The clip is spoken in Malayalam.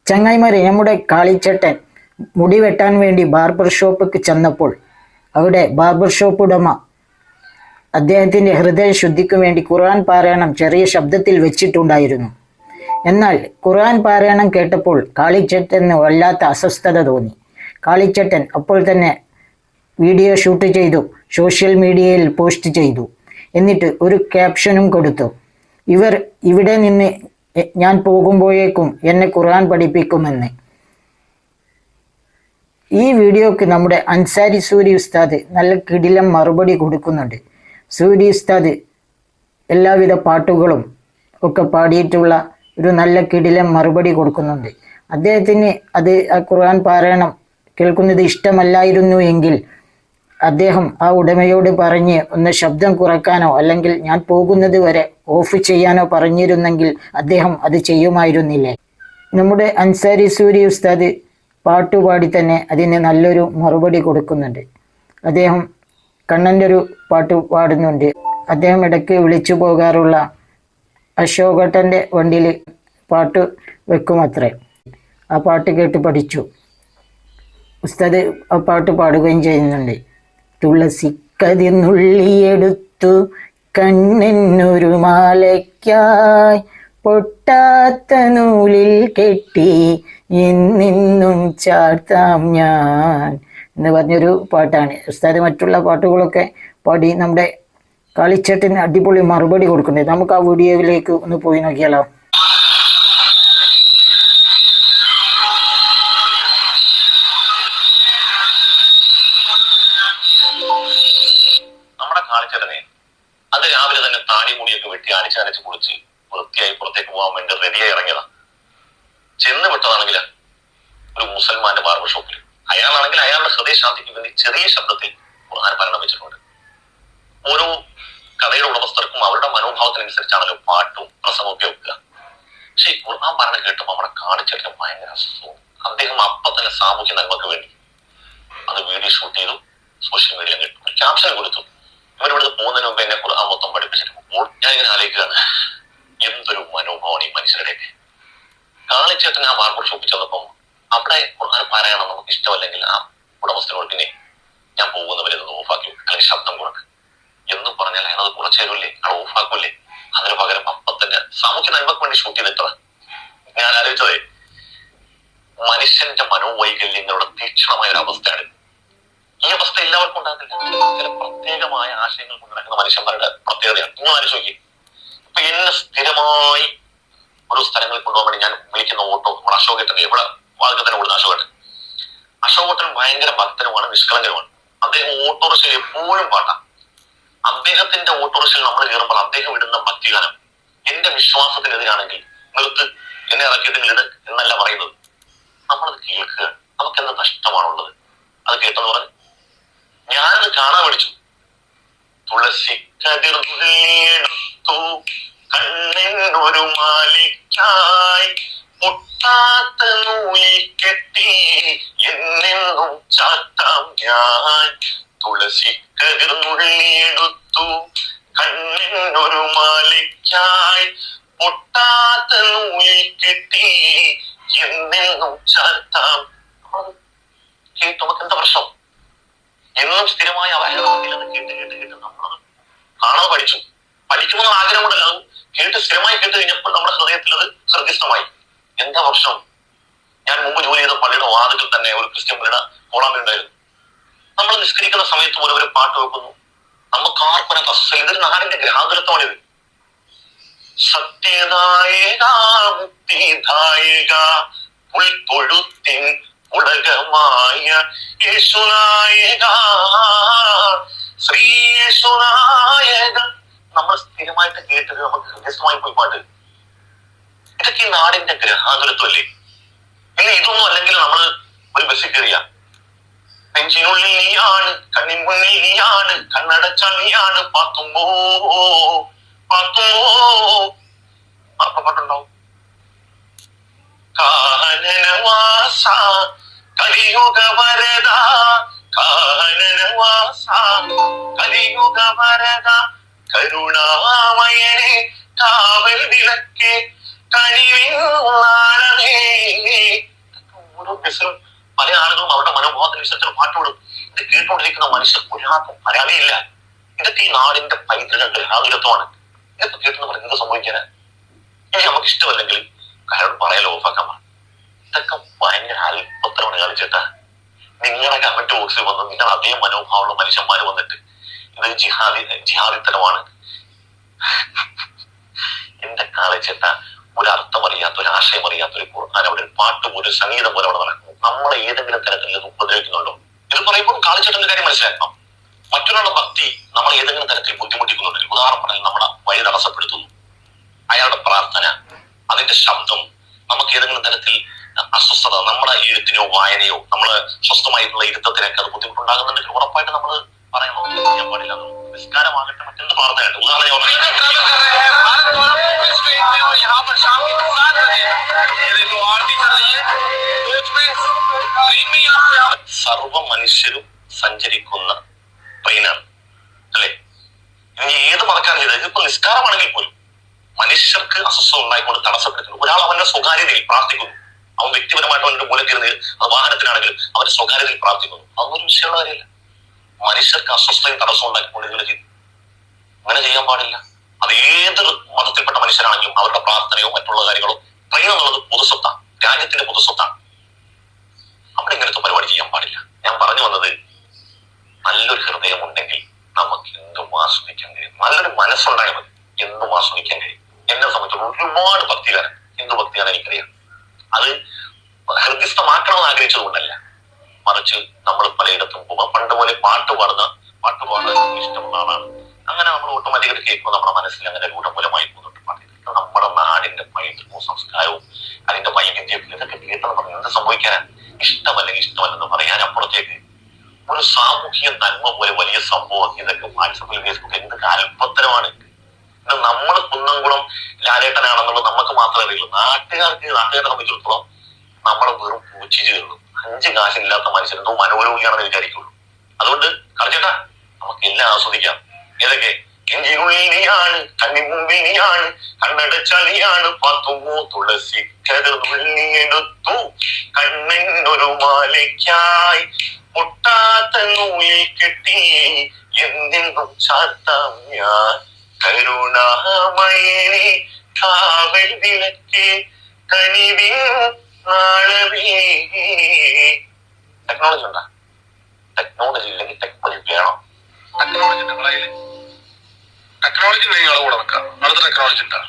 ചങ്ങായിമാരെ, നമ്മുടെ കാളിച്ചട്ടൻ മുടി വെട്ടാൻ വേണ്ടി ബാർബർ ഷോപ്പിക്ക് ചെന്നപ്പോൾ അവിടെ ബാർബർ ഷോപ്പ് ഉടമ അദ്ദേഹത്തിൻ്റെ ഹൃദയശുദ്ധിക്ക് വേണ്ടി ഖുർആൻ പാരായണം ചെറിയ ശബ്ദത്തിൽ വെച്ചിട്ടുണ്ടായിരുന്നു. എന്നാൽ ഖുർആൻ പാരായണം കേട്ടപ്പോൾ കാളിച്ചട്ടന് വല്ലാത്ത അസ്വസ്ഥത തോന്നി. കാളിച്ചട്ടൻ അപ്പോൾ തന്നെ വീഡിയോ ഷൂട്ട് ചെയ്തു സോഷ്യൽ മീഡിയയിൽ പോസ്റ്റ് ചെയ്തു. എന്നിട്ട് ഒരു ക്യാപ്ഷനും കൊടുത്തു: ഇവിടെ നിന്ന് ഞാൻ പോകുമ്പോഴേക്കും എന്നെ ഖുർആൻ പഠിപ്പിക്കുമെന്ന്. ഈ വീഡിയോക്ക് നമ്മുടെ അൻസാരി സൂരി ഉസ്താദ് നല്ല കിടിലം മറുപടി കൊടുക്കുന്നുണ്ട്. സൂരി ഉസ്താദ് എല്ലാവിധ പാട്ടുകളും ഒക്കെ പാടിയിട്ടുള്ള ഒരു നല്ല കിടിലം മറുപടി കൊടുക്കുന്നുണ്ട്. അദ്ദേഹത്തിന് ആ ഖുർആൻ പാരായണം കേൾക്കുന്നത് ഇഷ്ടമല്ലായിരുന്നു എങ്കിൽ അദ്ദേഹം ആ ഉടമയോട് പറഞ്ഞ് ഒന്ന് ശബ്ദം കുറക്കാനോ അല്ലെങ്കിൽ ഞാൻ പോകുന്നത് വരെ ഓഫ് ചെയ്യാനോ പറഞ്ഞിരുന്നെങ്കിൽ അദ്ദേഹം അത് ചെയ്യുമായിരുന്നില്ലേ. നമ്മുടെ അൻസാരി സൂരി ഉസ്താദ് പാട്ടുപാടി തന്നെ അതിന് നല്ലൊരു മറുപടി കൊടുക്കുന്നുണ്ട്. അദ്ദേഹം കണ്ണൻ്റെ ഒരു പാട്ട് പാടുന്നുണ്ട്. അദ്ദേഹം ഇടയ്ക്ക് വിളിച്ചു പോകാറുള്ള അശോകട്ടൻ്റെ വണ്ടിയിൽ പാട്ട് വെക്കുമത്രേ. ആ പാട്ട് കേട്ട് പഠിച്ചു. ഉസ്താദ് ആ പാട്ട് പാടുകയും ചെയ്യുന്നുണ്ട്. തുളസിക്കതിർന്നുള്ളിയെടുത്തു കണ്ണിനൊരു മാലയ്ക്കായി പൊട്ടാത്ത നൂലിൽ കെട്ടി എന്നും ചാർത്താം ഞാൻ എന്ന് പറഞ്ഞൊരു പാട്ടാണ്. ഉസ്താദ് മറ്റുള്ള പാട്ടുകളൊക്കെ പാടി നമ്മുടെ കാളിച്ചട്ടന് അടിപൊളി മറുപടി കൊടുക്കുന്നുണ്ട്. നമുക്ക് ആ വീഡിയോയിലേക്ക് ഒന്ന് പോയി നോക്കിയാലോ. നമ്മുടെ കാളിച്ചട്ടനെ അത് രാവിലെ തന്നെ താടി മുടിയൊക്കെ വെട്ടി അടിച്ചനച്ച് കുളിച്ച് വൃത്തിയായി പുറത്തേക്ക് പോകാൻ വേണ്ടി റെഡിയായി ഇറങ്ങിയതാ. ചെന്ന് വിട്ടതാണെങ്കിൽ ഒരു മുസൽമാന്റെ ബാർബർ ഷോപ്പിൽ. അയാളാണെങ്കിൽ അയാളുടെ ഹൃദയശാന്തിക്ക് വേണ്ടി ചെറിയ ശബ്ദത്തിൽ ഖുർആൻ പാരായണം വെച്ചിട്ടുണ്ട്. ഓരോ കടയുടെ ഉടമസ്ഥർക്കും അവരുടെ മനോഭാവത്തിനനുസരിച്ചാണല്ലോ പാട്ടും പ്രസംഗമൊക്കെ വെക്കുക. പക്ഷെ ഈ ഖുർആൻ പാരായണം കേട്ടപ്പോൾ നമ്മുടെ കാളിച്ചട്ടന് ഭയങ്കര അസ്വസ്ഥവും. അദ്ദേഹം അപ്പം തന്നെ സാമൂഹ്യ നന്മക്ക് വേണ്ടി അത് വീഡിയോ ഷൂട്ട് ചെയ്തു സോഷ്യൽ മീഡിയയിൽ കേട്ടു. ക്യാപ്ഷൻ കൊടുത്തു: ഇവരിവിടെ പോകുന്നതിന് മുമ്പ് എന്നെ ഖുർആൻ മൊത്തം പഠിപ്പിച്ചിട്ട് പോകുമ്പോൾ ഞാൻ ഇങ്ങനെ ആലോചിക്കുകയാണ്, എന്തൊരു മനോഭാവമാണ് ഈ മനുഷ്യരുടെയൊക്കെ. കാളിച്ചട്ടൻ ആ ബാർബർ ഷോപ്പിൽ ചെന്നപ്പം അവിടെ ഖുർആൻ പാരായണം നമുക്ക് ഇഷ്ടമല്ലെങ്കിൽ ആ ഉടമസ്ഥനോട് പിന്നെ ഞാൻ പോകുന്നവരെ ഒന്ന് ഓഫാക്കി അല്ലെങ്കിൽ ശബ്ദം കുറക്ക് എന്നും പറഞ്ഞാൽ അയാൾ അത് കുറച്ചു തരൂല്ലേ, അയാൾ ഓഫാക്കൂല്ലേ. അതിന് പകരം അപ്പം തന്നെ സാമൂഹ്യ നന്മക്ക് വേണ്ടി ഷൂട്ട് ചെയ്തിട്ടത്. ഞാൻ ആലോചിച്ചതേ, മനുഷ്യന്റെ മനോവൈകല്യങ്ങളുടെ തീക്ഷണമായ ഒരു അവസ്ഥയാണ്. ഈ അവസ്ഥ എല്ലാവർക്കും ഉണ്ടാകില്ല. ചില പ്രത്യേകമായ ആശയങ്ങൾ കൊണ്ട് നടക്കുന്ന മനുഷ്യന്മാരുടെ പ്രത്യേകതയാണ്. നിങ്ങൾ ആലോചിച്ച് ഇപ്പൊ എന്നെ സ്ഥിരമായി ഓരോ സ്ഥലങ്ങളിൽ കൊണ്ടുപോകാൻ വേണ്ടി ഞാൻ വിളിക്കുന്ന ഓട്ടോ നമ്മുടെ അശോകേട്ടൻ, എവിടെ വാഗത്തിന് ഓടുന്ന അശോകേട്ടൻ ഭയങ്കര ഭക്തനുമാണ്, നിഷ്കളങ്കനുമാണ്. അദ്ദേഹം ഓട്ടോറിക്ഷയിൽ എപ്പോഴും പാട്ടാം. അദ്ദേഹത്തിന്റെ ഓട്ടോറിക്ഷയിൽ നമ്മൾ കയറുമ്പോൾ അദ്ദേഹം ഇടുന്ന ഭക്തിഗാനം എന്റെ വിശ്വാസത്തിനെതിരാണെങ്കിൽ നിർത്ത്, എന്നെ ഇറക്കിയിട്ടെങ്കിൽ ഇട് എന്നല്ല പറയുന്നത്. നമ്മളത് കേൾക്കുക. നമുക്ക് എന്ത് നഷ്ടമാണുള്ളത്? അത് കേട്ടെന്ന് പറഞ്ഞ് ഞാനത് കാണാൻ പഠിച്ചു. തുളസിക്കതിർന്നെടുത്തു കണ്ണിനൊരു മാലയ്ക്കായി പൊട്ടാത്ത നൂലിൽ കെട്ടി എന്നും ചാത്താം ഞാൻ. തുളസിക്കതിർന്നുള്ളിയെടുത്തു കണ്ണിനൊരു മാലയ്ക്കായി പൊട്ടാത്ത നൂലിൽ കെട്ടി എന്നും ചാത്താം. കേട്ടു. നമുക്ക് എന്താ പ്രശ്നം? എന്നും സ്ഥിരമായ അവഹേളനത്തിലത് കേട്ട് കേട്ട് കേട്ട് നമ്മളത് കാണാൻ പഠിച്ചു. പഠിക്കുമെന്ന് ആഗ്രഹമുണ്ടല്ലോ. അത് കേട്ട് സ്ഥിരമായി കേട്ട് കഴിഞ്ഞപ്പോൾ നമ്മുടെ ഹൃദയത്തിൽ അത് ഹൃദയസ്ഥമായി. എന്താ പ്രശ്നം? ഞാൻ മുമ്പ് ജോലി ചെയ്ത പള്ളിയുടെ വാതിൽ തന്നെ ഒരു ക്രിസ്ത്യൻ പള്ളിയുടെ കോളാമ്പലുണ്ടായിരുന്നു. നമ്മൾ നിസ്കരിക്കുന്ന സമയത്ത് പോലെ ഒരു പാട്ട് വെക്കുന്നു. നമുക്ക് ആർപ്പന കസ്സൽ. ഇതൊരു നാടിന്റെ ഗ്രാഹകത്വമാണിത്. സത്യനായക മുക്തിദായക പുൽത്തൊഴുത്തിൻ ഉലകമായ യേശുനായക ശ്രീ യേശുനായക. നമ്മൾ സ്ഥിരമായിട്ട് കേട്ടത് നമുക്ക് ഹൃദയമായി പോയി പാട്ട്. ഇതൊക്കെ ഈ നാടിന്റെ ഗ്രഹാതുരത്വമല്ലേ? ഇനി ഇതൊന്നും അല്ലെങ്കിൽ നമ്മൾ ഒരു ബസ്സിൽ കയറിയ നെഞ്ചിനുള്ളിൽ നീയാണ്, കണ്ണിൻ മുന്നിൽ നീയാണ്, കണ്ണടച്ചാൽ നീയാണ്, പാത്തുമ്പോ പാട്ടുണ്ടാവും. കാനനവാസ കലിയുഗ വരദ, കാനനവാസ കലിയുഗ വരദ, കരുണാമയനെ കാവൽ വിളക്കേ കനിവിൻ നാളമേ വിവാഹത്തിന് വിശ്വസിച്ച പാട്ടുകളും ഇത് കേട്ടുകൊണ്ടിരിക്കുന്ന മനുഷ്യർ ഒരാൾക്കും പരാതിയില്ല. ഇതൊക്കെ ഈ നാടിന്റെ പൈതൃക ഗ്രഹാതുരത്വമാണ്. ഇതൊക്കെ കേട്ടെന്ന് പറഞ്ഞ് എന്ത് സംഭവിക്കാനാ? ഇനി നമുക്ക് ഇഷ്ടമല്ലെങ്കിൽ കാരണം പറയാലോ, ഓഫാക്കാൻ പാടില്ല. ഇതൊക്കെ ഭയങ്കര അല്പത്തരമാണ് കളിച്ചിട്ടാ. നിങ്ങളുടെ കമന്റ് ബോക്സിൽ വന്ന് നിങ്ങൾ അതേ മനോഭാവമുള്ള മനുഷ്യന്മാർ വന്നിട്ട് ഇത് ജിഹാദിത്തരമാണ്, എന്റെ കാളിച്ചേട്ട ഒരു അർത്ഥമറിയാത്ത, ഒരു ആശയം അറിയാത്ത ഒരു ഖുർആൻ അവിടെ ഒരു പാട്ട് പോലെ, ഒരു സംഗീതം പോലെ അവിടെ നടക്കുന്നു. നമ്മളെ ഏതെങ്കിലും തരത്തിൽ ഇത് ഉപദ്രവിക്കുന്നുണ്ടോ? ഇത് പറയുമ്പോൾ കാളിച്ചേട്ടന്റെ കാര്യം മനസ്സിലാക്കണം. മറ്റൊരാളുടെ ഭക്തി നമ്മൾ ഏതെങ്കിലും തരത്തിൽ ബുദ്ധിമുട്ടിക്കുന്നുണ്ടെങ്കിൽ, ഉദാഹരണം പറഞ്ഞാൽ നമ്മളെ വഴി തടസ്സപ്പെടുത്തുന്നു, അയാളുടെ പ്രാർത്ഥന, അതിന്റെ ശബ്ദം നമുക്ക് ഏതെങ്കിലും തരത്തിൽ അസ്വസ്ഥത, നമ്മുടെ എഴുത്തിനോ വായനയോ നമ്മള് സ്വസ്ഥമായിട്ടുള്ള ഇരുത്തത്തിനൊക്കെ അത് ബുദ്ധിമുട്ടുണ്ടാകുന്നുണ്ടെങ്കിൽ ഉറപ്പായിട്ട് നമ്മൾ പറയണം, ചെയ്യാൻ പാടില്ല. നിസ്കാരമാകട്ടെ, മറ്റെന്ത് പ്രാർത്ഥനയുണ്ട്. ഉദാഹരണം സർവ മനുഷ്യരും സഞ്ചരിക്കുന്ന ട്രെയിനാണ് അല്ലെ? ഇനി ഏത് മതക്കാരും ചെയ്തത്, ഇതിപ്പോ നിസ്കാരമാണെങ്കിൽ പോലും മനുഷ്യർക്ക് അസ്വസ്ഥത ഉണ്ടായിക്കൊണ്ട് തടസ്സപ്പെടുത്തുന്നു. ഒരാൾ അവന്റെ സ്വകാര്യതയിൽ പ്രാർത്ഥിക്കുന്നു, അവൻ വ്യക്തിപരമായിട്ട് അവന്റെ മൂലം കയറുന്നത്, അത് വാഹനത്തിനാണെങ്കിലും അവന്റെ സ്വകാര്യതയിൽ പ്രാർത്ഥിക്കുന്നു. അതൊന്നും വിഷയമുള്ള കാര്യമില്ല. മനുഷ്യർക്ക് അസ്വസ്ഥയും തടസ്സം ഉണ്ടാക്കിക്കൊണ്ട് ഇങ്ങനെ ചെയ്തു. അങ്ങനെ ചെയ്യാൻ പാടില്ല. അത് ഏത് മതത്തിൽപ്പെട്ട മനുഷ്യരാണെങ്കിലും അവരുടെ പ്രാർത്ഥനയോ മറ്റുള്ള കാര്യങ്ങളോ, ട്രെയിൻ എന്നുള്ളത് പൊതുസ്വത്താണ്, രാജ്യത്തിന്റെ പൊതുസ്വത്താണ്. അവിടെ ഇങ്ങനത്തെ പരിപാടി ചെയ്യാൻ പാടില്ല. ഞാൻ പറഞ്ഞു വന്നത്, നല്ലൊരു ഹൃദയം ഉണ്ടെങ്കിൽ നമുക്ക് എന്തും ആസ്വദിക്കാൻ കഴിയും. നല്ലൊരു മനസ്സുണ്ടായാൽ മതി, എന്തും ആസ്വദിക്കാൻ കഴിയും. എന്നെ സംബന്ധിച്ചുള്ള ഒരുപാട് ഭക്തികാരൻ, ഹിന്ദു ഭക്തികാരൻ എനിക്കറിയാം. അത് ഹൃദയസ്ഥമാക്കണമെന്ന് ആഗ്രഹിച്ചത് കൊണ്ടല്ല, മറിച്ച് നമ്മൾ പലയിടത്തും പോകുമ്പോൾ പണ്ട് പോലെ പാട്ട് പാടുന്ന ഇഷ്ടമുള്ള ആളാണ്. അങ്ങനെ നമ്മൾ ഓട്ടോമാറ്റിക്കലി കേൾക്കുമ്പോൾ നമ്മുടെ മനസ്സിൽ അങ്ങനെ രൂഢമൂലമായി പോകുന്നുണ്ട് പാട്ട്. നമ്മുടെ നാടിന്റെ പൈതൃകവും സംസ്കാരവും അതിന്റെ വൈവിധ്യവും ഇതൊക്കെ കേട്ടെന്ന് പറഞ്ഞാൽ എന്ത് സംഭവിക്കാനാണ്? ഇഷ്ടമല്ലെങ്കിൽ ഇഷ്ടമല്ലെന്ന് പറയാൻ അപ്പുറത്തേക്ക് ഒരു സാമൂഹിക നന്മ പോലെ വലിയ സംഭവം ഇതൊക്കെ വാട്സപ്പിൽ ഫേസ്ബുക്കിൽ എന്ത് അല്പത്തരമാണ്. ഇത് നമ്മൾ കുന്നംകുളം ലാലേട്ടനാണെന്നുള്ളത് നമുക്ക് മാത്രമേ അറിയുള്ളൂ. നാട്ടുകാരെ സംബന്ധിച്ചിടത്തോളം നമ്മളെ വെറും പൂച്ചിച്ചുള്ളൂ. 5 കാശില്ലാത്ത മനുഷ്യൻ എന്തോ മനോരോഗിയാണെന്ന് വിചാരിക്കുള്ളൂ. അതുകൊണ്ട് കളിച്ചേട്ടാ, നമുക്ക് എല്ലാം ആസ്വദിക്കാം. ഏതൊക്കെ എഞ്ചിനുള്ളിൽ നീയാണ്, കണ്ണിമുമ്പിൽ നീയാണ്, കണ്ണടച്ചാൽ നീയാണ്, പത്തുമോ തുളസി കരുന്നെടുത്തു കണ്ണനൊരു മാലയ്ക്കായി പൊട്ടാത്ത നൂലിൽ കെട്ടി എന്തെന്നും ചാത്താം ഞാൻ കരുണാമയനെ കാവൽ വിളക്കേ കനിവിൻ നാളവേ. ടെക്നോളജി ഉണ്ടാ? ടെക്നോളജി ഇല്ലെങ്കിൽ ടെക്നോളജി വേണം. ടെക്നോളജി നിങ്ങളതിൽ ടെക്നോളജി നിങ്ങളെ കൂടെ വെക്കാം. അടുത്ത ടെക്നോളജി ഉണ്ടാ?